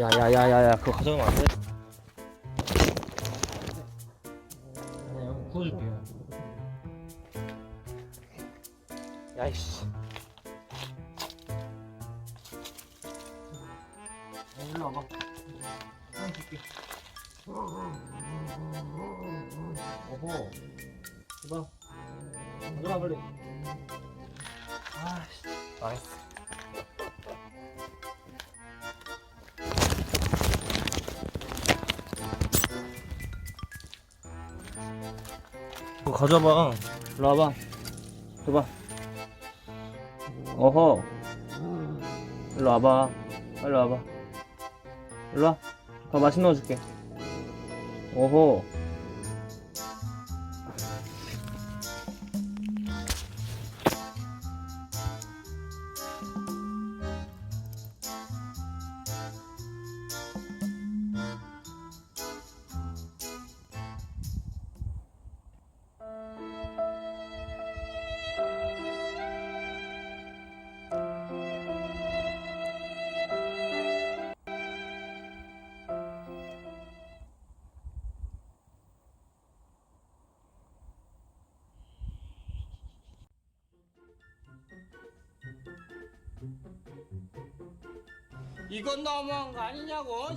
야야야야야, 그거 가져가면 안 돼? 아니야, 여기 구워줄게요. 야이씨. 일로 와봐. 형 줄게. 어허. 이봐. 가져가 빨리. 아씨. 나이스. 그거 가져봐. 일로 와봐. 줘봐. 어허. 일로 와봐. 빨리 와봐. 일로 와. 더 맛있는 거 줄게. 오호. 이건 너무한 거 아니냐고.